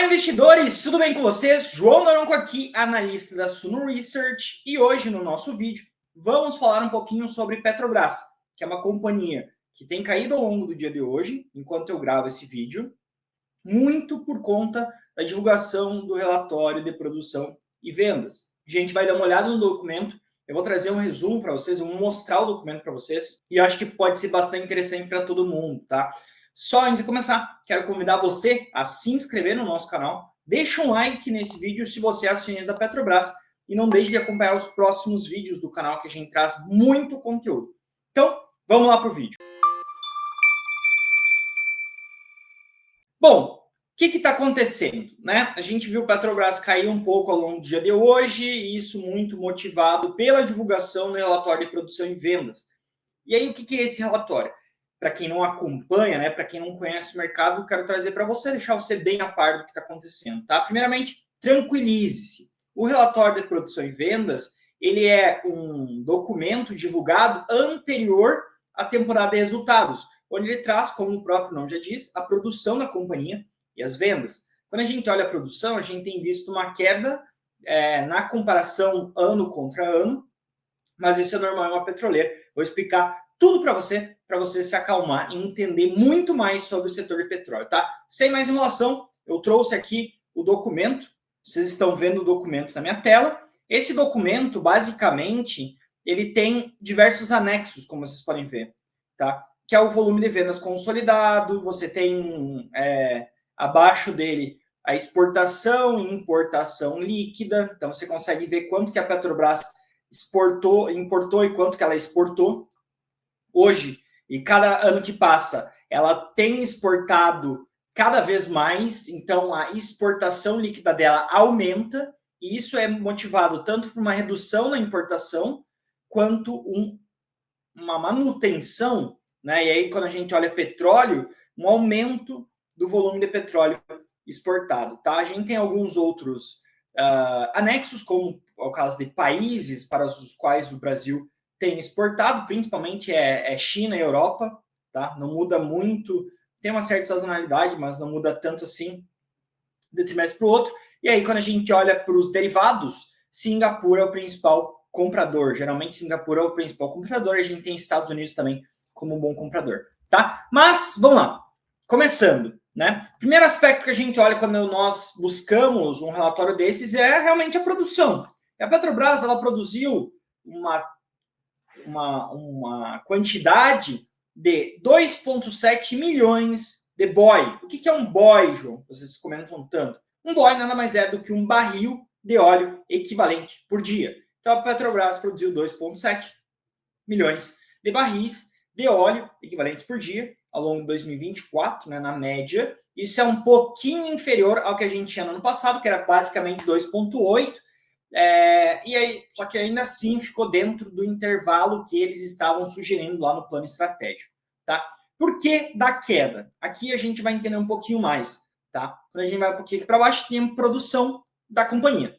Olá, investidores! Tudo bem com vocês? João Noronco aqui, analista da Suno Research, e hoje no nosso vídeo vamos falar um pouquinho sobre Petrobras, que é uma companhia que tem caído ao longo do dia de hoje, enquanto eu gravo esse vídeo, muito por conta da divulgação do relatório de produção e vendas. A gente vai dar uma olhada no documento, eu vou trazer um resumo para vocês, eu vou mostrar o documento para vocês, e eu acho que pode ser bastante interessante para todo mundo, tá? Só antes de começar, quero convidar você a se inscrever no nosso canal, deixa um like nesse vídeo se você é acionista da Petrobras e não deixe de acompanhar os próximos vídeos do canal, que a gente traz muito conteúdo. Então, vamos lá para o vídeo. Bom, o que está acontecendo, né? A gente viu o Petrobras cair um pouco ao longo do dia de hoje, e isso muito motivado pela divulgação do relatório de produção e vendas. E aí, o que é esse relatório? Para quem não acompanha, né, para quem não conhece o mercado, quero trazer para você, deixar você bem a par do que está acontecendo, tá? Primeiramente, tranquilize-se. O relatório de produção e vendas, ele é um documento divulgado anterior à temporada de resultados, onde ele traz, como o próprio nome já diz, a produção da companhia e as vendas. Quando a gente olha a produção, a gente tem visto uma queda na comparação ano contra ano, mas isso é normal em uma petroleira. Vou explicar tudo para você se acalmar e entender muito mais sobre o setor de petróleo, tá? Sem mais enrolação, eu trouxe aqui o documento, vocês estão vendo o documento na minha tela. Esse documento, basicamente, ele tem diversos anexos, como vocês podem ver, tá? Que é o volume de vendas consolidado, você tem abaixo dele a exportação e importação líquida, então você consegue ver quanto que a Petrobras importou e quanto que ela exportou hoje, e cada ano que passa, ela tem exportado cada vez mais, então a exportação líquida dela aumenta, e isso é motivado tanto por uma redução na importação, quanto uma manutenção, né? E aí, quando a gente olha petróleo, um aumento do volume de petróleo exportado, tá? A gente tem alguns outros anexos, como é o caso de países para os quais o Brasil tem exportado, principalmente China e Europa, tá? Não muda muito, tem uma certa sazonalidade, mas não muda tanto assim de trimestre para o outro. E aí, quando a gente olha para os derivados, Singapura é o principal comprador. Geralmente, Singapura é o principal comprador, a gente tem Estados Unidos também como um bom comprador, tá? Mas, vamos lá. Começando, né? Primeiro aspecto que a gente olha quando nós buscamos um relatório desses é realmente a produção. E a Petrobras, ela produziu uma quantidade de 2,7 milhões de BOE. O que é um BOE, João? Vocês comentam tanto. Um BOE nada mais é do que um barril de óleo equivalente por dia. Então, a Petrobras produziu 2,7 milhões de barris de óleo equivalentes por dia ao longo de 2024, né, na média. Isso é um pouquinho inferior ao que a gente tinha no ano passado, que era basicamente 2,8. E aí, só que ainda assim ficou dentro do intervalo que eles estavam sugerindo lá no plano estratégico, tá? Por que da queda? Aqui a gente vai entender um pouquinho mais, tá? Quando a gente vai um pouquinho aqui para baixo, tem a produção da companhia,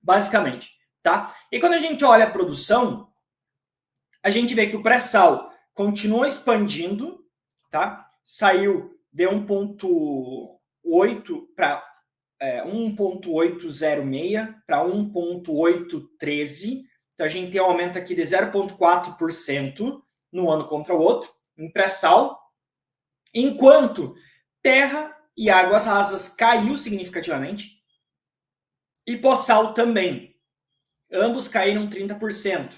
basicamente, tá? E quando a gente olha a produção, a gente vê que o pré-sal continua expandindo, tá? Saiu de 1,8 para 1,806 para 1,813. Então, a gente tem um aumento aqui de 0,4% no ano contra o outro, em pré-sal, enquanto terra e águas rasas caiu significativamente, e pós-sal também. Ambos caíram 30%,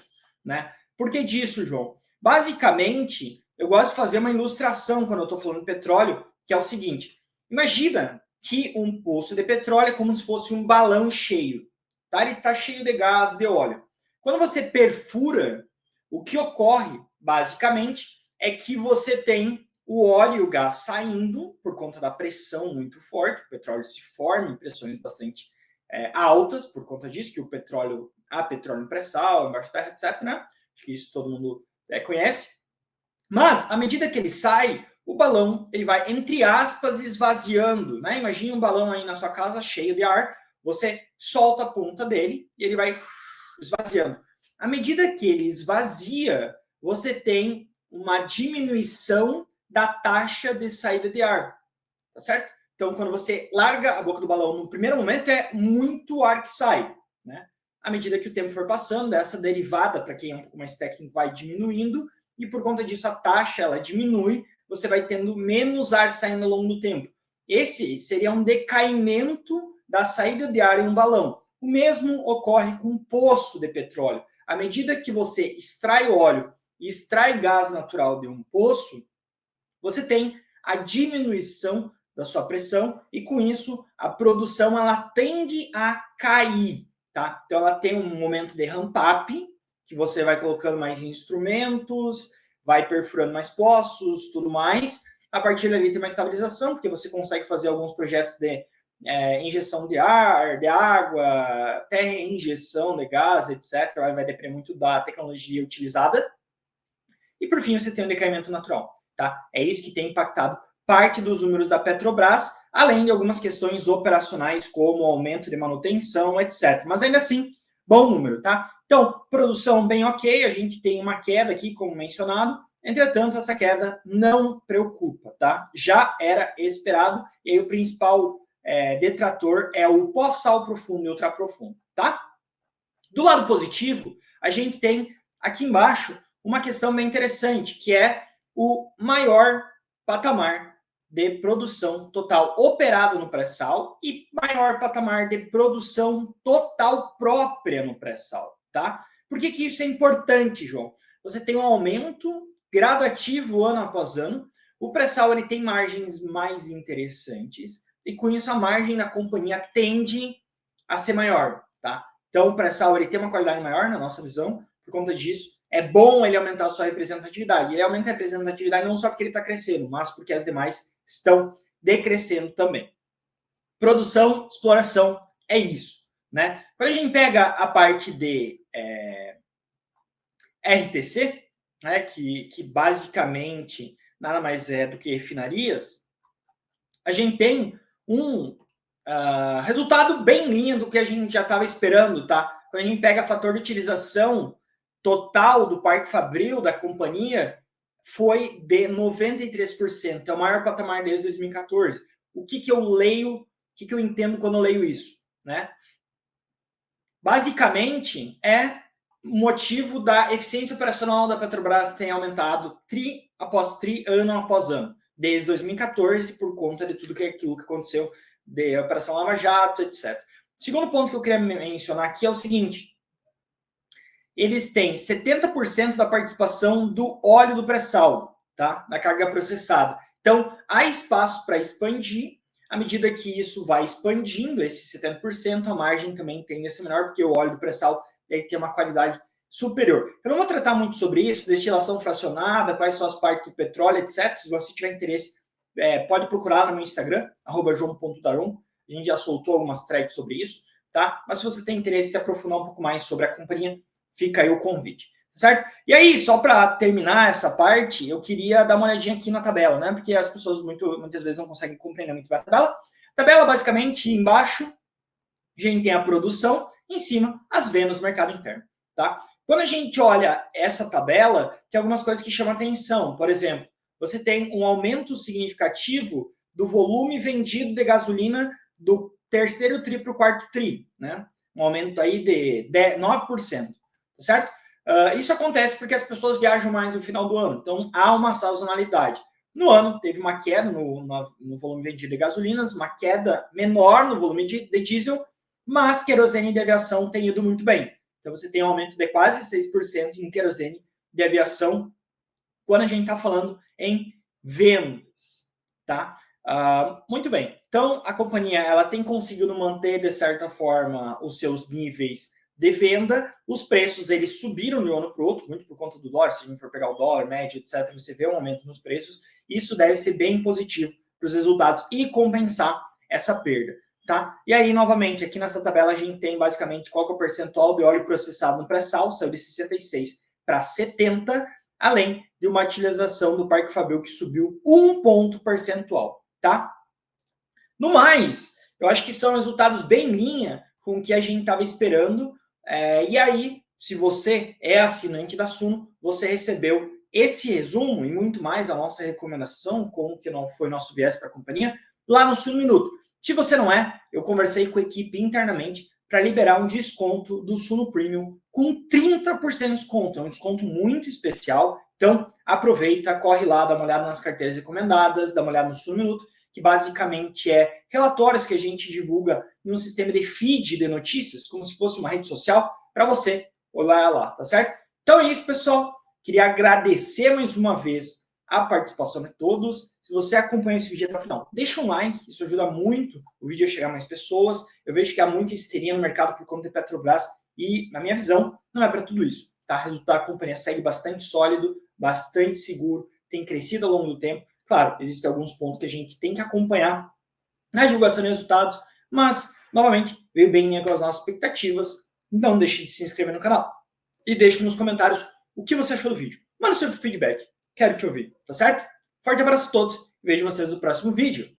né? Por que disso, João? Basicamente, eu gosto de fazer uma ilustração quando eu estou falando de petróleo, que é o seguinte: imagina que um poço de petróleo é como se fosse um balão cheio, tá? Ele está cheio de gás, de óleo. Quando você perfura, o que ocorre, basicamente, é que você tem o óleo e o gás saindo por conta da pressão muito forte. O petróleo se forma em pressões bastante altas, por conta disso, que há petróleo em pré-sal, embaixo da terra, etc., né? Acho que isso todo mundo conhece. Mas, à medida que ele sai, o balão ele vai, entre aspas, esvaziando, né? Imagine um balão aí na sua casa cheio de ar, você solta a ponta dele e ele vai esvaziando. À medida que ele esvazia, você tem uma diminuição da taxa de saída de ar, tá certo? Então, quando você larga a boca do balão no primeiro momento, é muito ar que sai, né? À medida que o tempo for passando, essa derivada, para quem é um pouco mais técnico, vai diminuindo, e por conta disso a taxa ela diminui, você vai tendo menos ar saindo ao longo do tempo. Esse seria um decaimento da saída de ar em um balão. O mesmo ocorre com um poço de petróleo. À medida que você extrai óleo e extrai gás natural de um poço, você tem a diminuição da sua pressão e com isso a produção ela tende a cair, tá? Então ela tem um momento de ramp up, que você vai colocando mais instrumentos, vai perfurando mais poços, tudo mais. A partir dali tem uma estabilização, porque você consegue fazer alguns projetos de injeção de ar, de água, até injeção de gás, etc. Vai depender muito da tecnologia utilizada. E por fim, você tem um decaimento natural. Tá? É isso que tem impactado parte dos números da Petrobras, além de algumas questões operacionais, como aumento de manutenção, etc. Mas ainda assim, bom número, tá? Então, produção bem ok, a gente tem uma queda aqui, como mencionado, entretanto, essa queda não preocupa, tá? Já era esperado, e aí o principal detrator é o pós-sal profundo e ultraprofundo, tá? Do lado positivo, a gente tem aqui embaixo uma questão bem interessante, que é o maior patamar de produção total operado no pré-sal e maior patamar de produção total própria no pré-sal, tá? Por que isso é importante, João? Você tem um aumento gradativo ano após ano, o pré-sal ele tem margens mais interessantes e com isso a margem da companhia tende a ser maior, tá? Então o pré-sal ele tem uma qualidade maior na nossa visão, por conta disso é bom ele aumentar a sua representatividade. Ele aumenta a representatividade não só porque ele está crescendo, mas porque as demais estão decrescendo também. Produção, exploração, é isso, né? Quando a gente pega a parte de RTC, né, que basicamente nada mais é do que refinarias, a gente tem um resultado bem em linha do que a gente já estava esperando, tá? Quando a gente pega fator de utilização total do Parque Fabril da companhia, foi de 93%, é o maior patamar desde 2014. O que eu leio, o que eu entendo quando eu leio isso, né? Basicamente, é motivo da eficiência operacional da Petrobras ter aumentado tri após tri, ano após ano, desde 2014, por conta de tudo aquilo que aconteceu, de Operação Lava Jato, etc. O segundo ponto que eu queria mencionar aqui é o seguinte: eles têm 70% da participação do óleo do pré-sal, tá? Na carga processada. Então, há espaço para expandir. À medida que isso vai expandindo, esse 70%, a margem também tende a ser menor, porque o óleo do pré-sal tem uma qualidade superior. Eu não vou tratar muito sobre isso, destilação fracionada, quais são as partes do petróleo, etc. Se você tiver interesse, pode procurar no meu Instagram, @joão.daron. A gente já soltou algumas threads sobre isso, tá? Mas se você tem interesse em se aprofundar um pouco mais sobre a companhia, fica aí o convite, certo? E aí, só para terminar essa parte, eu queria dar uma olhadinha aqui na tabela, né? Porque as pessoas muitas vezes não conseguem compreender muito bem a tabela. Tabela, basicamente, embaixo, a gente tem a produção, em cima, as vendas no mercado interno, tá? Quando a gente olha essa tabela, tem algumas coisas que chamam atenção. Por exemplo, você tem um aumento significativo do volume vendido de gasolina do terceiro tri para o quarto tri, né? Um aumento aí de 9%. Certo? Isso acontece porque as pessoas viajam mais no final do ano, então há uma sazonalidade. No ano, teve uma queda no volume vendido de gasolinas, uma queda menor no volume de diesel, mas querosene de aviação tem ido muito bem. Então você tem um aumento de quase 6% em querosene de aviação quando a gente está falando em vendas. Tá? Muito bem. Então a companhia ela tem conseguido manter, de certa forma, os seus níveis de venda. Os preços eles subiram de um ano para o outro, muito por conta do dólar. Se a gente for pegar o dólar médio, etc., você vê um aumento nos preços. Isso deve ser bem positivo para os resultados e compensar essa perda. Tá? E aí, novamente, aqui nessa tabela a gente tem basicamente qual que é o percentual de óleo processado no pré-sal, saiu de 66 para 70, além de uma utilização do Parque Fabril que subiu 1 ponto percentual. Tá? No mais, eu acho que são resultados bem em linha com o que a gente estava esperando. E aí, se você é assinante da Suno, você recebeu esse resumo e muito mais a nossa recomendação, como que não foi nosso viés para a companhia, lá no Suno Minuto. Se você não é, eu conversei com a equipe internamente para liberar um desconto do Suno Premium com 30% de desconto. É um desconto muito especial. Então, aproveita, corre lá, dá uma olhada nas carteiras recomendadas, dá uma olhada no Suno Minuto, que basicamente é relatórios que a gente divulga em um sistema de feed de notícias, como se fosse uma rede social, para você olhar lá, tá certo? Então é isso, pessoal. Queria agradecer mais uma vez a participação de todos. Se você acompanhou esse vídeo até o final, deixa um like, isso ajuda muito o vídeo a chegar a mais pessoas. Eu vejo que há muita histeria no mercado por conta da Petrobras e, na minha visão, não é para tudo isso. Tá? O resultado da companhia segue bastante sólido, bastante seguro, tem crescido ao longo do tempo. Claro, existem alguns pontos que a gente tem que acompanhar na divulgação de resultados, mas, novamente, veio bem em linha com as nossas expectativas. Não deixe de se inscrever no canal e deixe nos comentários o que você achou do vídeo. Manda seu feedback. Quero te ouvir, tá certo? Forte abraço a todos e vejo vocês no próximo vídeo.